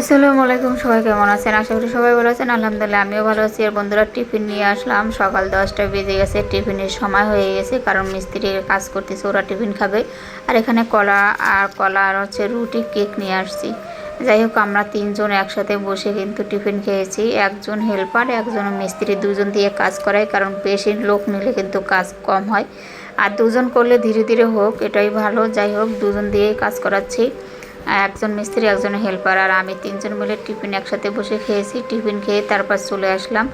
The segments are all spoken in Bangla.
আসসালামু আলাইকুম। সবাই কেমন আছেন? আশা করি সবাই ভালো আছেন। আলহামদুলিল্লাহ আমিও ভালো আছি। আর বন্ধুরা, টিফিন নিয়ে আসলাম। সকাল 10টা বেজে গেছে, টিফিনের সময় হয়ে গেছে, কারণ মিস্ত্রি কাজ করতেছে, ওরা টিফিন খাবে। আর এখানে কলা আর হচ্ছে রুটি, কেক নিয়ে আসছি। যাই হোক, আমরা তিনজন একসাথে বসে কিন্তু টিফিন খেয়েছি। একজন হেল্পার, একজন মিস্ত্রি, দুজন দিয়ে কাজ করায়, কারণ বেশি লোক নিলে কিন্তু কাজ কম হয়। আর দুজন করলে ধীরে ধীরে হোক, এটাই ভালো। যাই হোক, দুজন দিয়েই কাজ করাচ্ছি। একজন মিস্ত্রি, একজন হেল্পার, আর আমি তিনজন মিলে টিফিন একসাথে বসে খেয়েছি। টিফিন খেয়ে তারপর চলে আসলাম।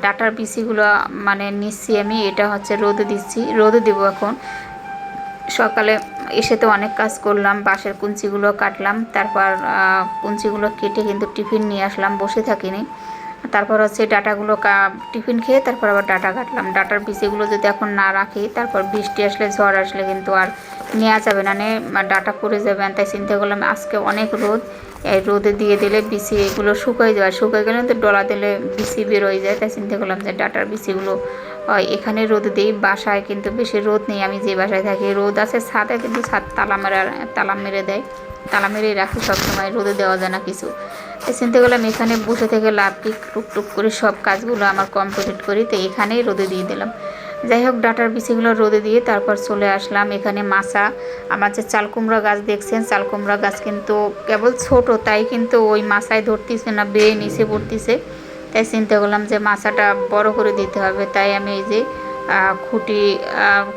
ডাটার বিচিগুলো মানে নিচ্ছি আমি। এটা হচ্ছে রোদে দিচ্ছি, রোদে দেবো এখন। সকালে এসে তো অনেক কাজ করলাম, বাঁশের কুঞ্চিগুলো কাটলাম, তারপর কুঞ্চিগুলো কেটে কিন্তু টিফিন নিয়ে আসলাম, বসে থাকিনি। তারপর হচ্ছে ডাটাগুলো টিফিন খেয়ে তারপর আবার ডাটা কাটলাম। ডাটার বিচিগুলো যদি এখন না রাখি, তারপর বৃষ্টি আসলে, ঝড় আসলে কিন্তু আর নেওয়া যাবে না, ডাটা পড়ে যাবে। তাই চিন্তা করলাম আজকে অনেক রোদ, এই রোদে দিয়ে দিলে বিচি এগুলো শুকাই যায়, শুকাই গেলে তো ডলা দিলে বিচি বেরোয় যায়। তাই চিন্তা করলাম যে ডাটার বিচিগুলো এখানে রোদে দিই। বাসায় কিন্তু বেশি রোদ নেই, আমি যে বাসায় থাকি রোদ আছে, ছাদে কিন্তু ছাদ তালা মেরে দেয়, তালা মেরেই রাখি সবসময়, রোদে দেওয়া যায় না কিছু। চিন্তা করলাম এখানে বসে থেকে লাভ কি, টুকটুক করে সব কাজগুলো আমার কমপ্লিট করি, তো এখানেই রোদে দিয়ে দিলাম। যাই হোক, ডাটার বিচিগুলো রোদে দিয়ে তারপর চলে আসলাম এখানে মাছা। আমার যে চাল কুমড়া গাছ দেখছেন, চাল কুমড়া গাছ কিন্তু কেবল ছোট, তাই কিন্তু ওই মাছায় ধরতেছে না, বেয়ে নিচে পড়তেছে। তাই চিন্তা করলাম যে মাছাটা বড় করে দিতে হবে। তাই আমি এই যে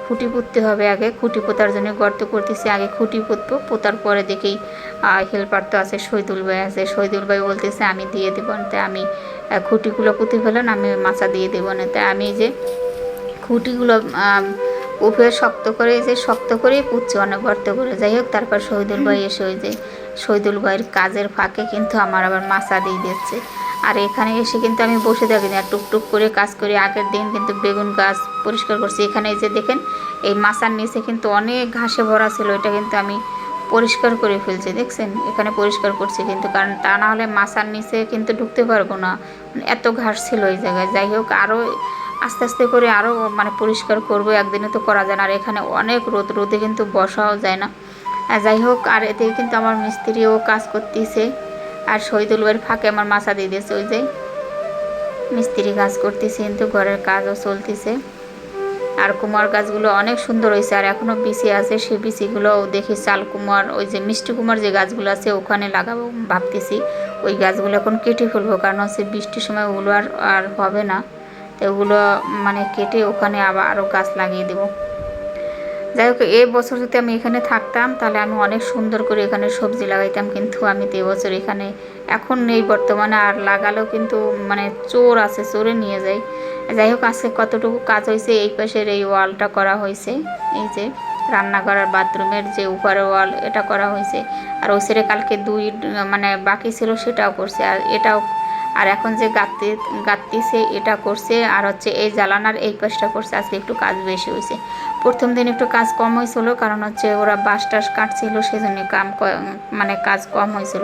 খুঁটি পুঁততে হবে, আগে খুঁটি পোতার জন্য গর্ত করতেছি। আগে খুঁটি পুঁতবো, পোতার পরে দেখেই হেল্পার তো আছে, শহীদুল ভাই আছে, শহীদুল ভাই বলতেছে আমি দিয়ে দেবো না। তাই আমি খুঁটিগুলো পুঁতে ফেলেন, আমি মাছা দিয়ে দেবো না। তাই আমি যে খুঁটিগুলো উপরে শক্ত করেই পুঁতছে, অনেক গর্ত করে। যাই হোক, তারপর শহীদুল ভাই এসে ওই যে শহীদুল ভাইয়ের কাজের ফাঁকে কিন্তু আমার আবার মাছা দিয়ে দিচ্ছে। আর এখানে এসে কিন্তু আমি বসে থাকি না, টুকটুক করে কাজ করি। আগের দিন কিন্তু বেগুন গাছ পরিষ্কার করছি। এখানে এই যে দেখেন, এই মাছার নিচে কিন্তু অনেক ঘাসে ভরা ছিল, এটা কিন্তু আমি পরিষ্কার করে ফেলছি, দেখছেন এখানে পরিষ্কার করছি কিন্তু, কারণ তা না হলে মাছার নিচে কিন্তু ঢুকতে পারবো না, এত ঘাস ছিল এই জায়গায়। যাই হোক, আরও আস্তে আস্তে করে আরও পরিষ্কার করবো, একদিনে তো করা যায় না। আর এখানে অনেক রোদ, রোদে কিন্তু বসাও যায় না। যাই হোক, আর এতে কিন্তু আমার মিস্ত্রিও কাজ করতেছে, আর শহীদুল ভাইয়ের ফাঁকে আমার মাছা দিয়ে দিয়েছে। ওই যে মিস্ত্রি কাজ করতেছে, কিন্তু ঘরের কাজও চলতেছে। আর কুমার গাছগুলো অনেক সুন্দর হয়েছে, আর এখনও বিচি আছে, সেই বিচিগুলো দেখি চাল কুমার, ওই যে মিষ্টি কুমার যে গাছগুলো আছে ওখানে লাগাবো ভাবতেছি। ওই গাছগুলো এখন কেটে ফেলবো, কারণ হচ্ছে বৃষ্টির সময় ওগুলো আর হবে না। তো ওগুলো কেটে ওখানে আবার আরও গাছ লাগিয়ে দেবো। যাই হোক, এই বছর যদি আমি এখানে থাকতাম, তাহলে আমি অনেক সুন্দর করে এখানে সবজি লাগাইতাম, কিন্তু আমি তো এবছর এখানে এখন নেই বর্তমানে। আর লাগালেও কিন্তু চোর আছে, চোরে নিয়ে যায়। যাই হোক, আজকে কতটুকু কাজ হয়েছে, এই পাশের এই ওয়ালটা করা হয়েছে, এই যে রান্নাঘর আর বাথরুমের যে উপরের ওয়াল, এটা করা হয়েছে। আর ওই সাইডে কালকে বাকি ছিল, সেটাও করছে। আর এটাও, আর এখন যে গাঁততিছে এটা করছে। আর হচ্ছে এই জ্বালানার এই পাশটা করছে। আজকে একটু কাজ বেশি হয়েছে, প্রথম দিন একটু কাজ কম হয়েছিল, কারণ হচ্ছে ওরা বাঁশ টাস কাটছিল, সেজন্য কাজ কম হয়েছিল।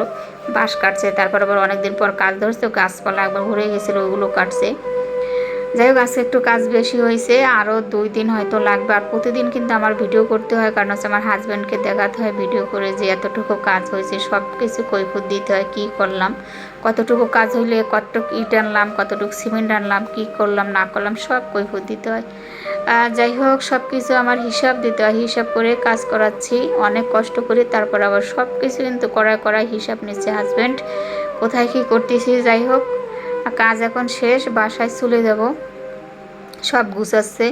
বাঁশ কাটছে, তারপর আবার অনেকদিন পর কাজ ধরছে, গাছপালা একবার ভরে গেছিলো, ওগুলো কাটছে। যাই হোক, আজকে একটু কাজ বেশি হয়েছে, আরও 2 দিন হয়তো লাগবে। আর প্রতিদিন কিন্তু আমার ভিডিও করতে হয়, কারণ হচ্ছে আমার হাজব্যান্ডকে দেখাতে হয় ভিডিও করে যে এতটুকু কাজ হয়েছে, সব কিছু কৈফিয়ত দিতে হয়, কী করলাম, কতটুকু কাজ হইলে কতটুকু ইট আনলাম, কতটুকু সিমেন্ট আনলাম, কী করলাম না করলাম, সব কৈফিয়ত দিতে হয়। যাই হোক, সব কিছু আমার হিসাব দিতে হয়, হিসাব করে কাজ করাচ্ছি, অনেক কষ্ট করি। তারপর আবার সব কিছু কিন্তু করায় হিসাব নিচ্ছে হাজব্যান্ড, কোথায় কী করতেছি। যাই হোক, কাজ এখন শেষ, বাসায় চলে যাব। সব গুছাচ্ছে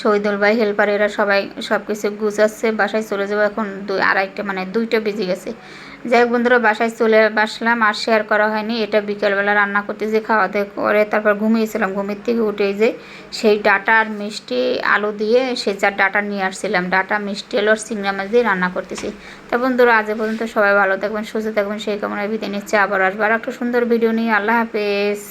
শহীদুল ভাই, হেল্পার, এরা সবাই সব কিছু গুছাচ্ছে, বাসায় চলে যাবো এখন। 2টা বেজে গেছে। যাই হোক বন্ধুরা, বাসায় চলে আসলাম, আর শেয়ার করা হয়নি। এটা বিকেলবেলা রান্না করতেছি, খাওয়া দাওয়া করে তারপর ঘুমিয়েছিলাম। ঘুমের থেকে উঠে যে সেই ডাটা আর মিষ্টি আলু দিয়ে সেই ডাটা নিয়ে আসছিলাম, ডাটা মিষ্টি আলু আর চিংড়া মাছ দিয়ে রান্না করতেছি। তা বন্ধুরা, আজ পর্যন্ত সবাই ভালো থাকবেন, সুস্থ থাকবেন, সেই কামনায় বিদায় নিচ্ছে। আবার আসবো আর একটা সুন্দর ভিডিও নিয়ে। আল্লাহ হাফেজ।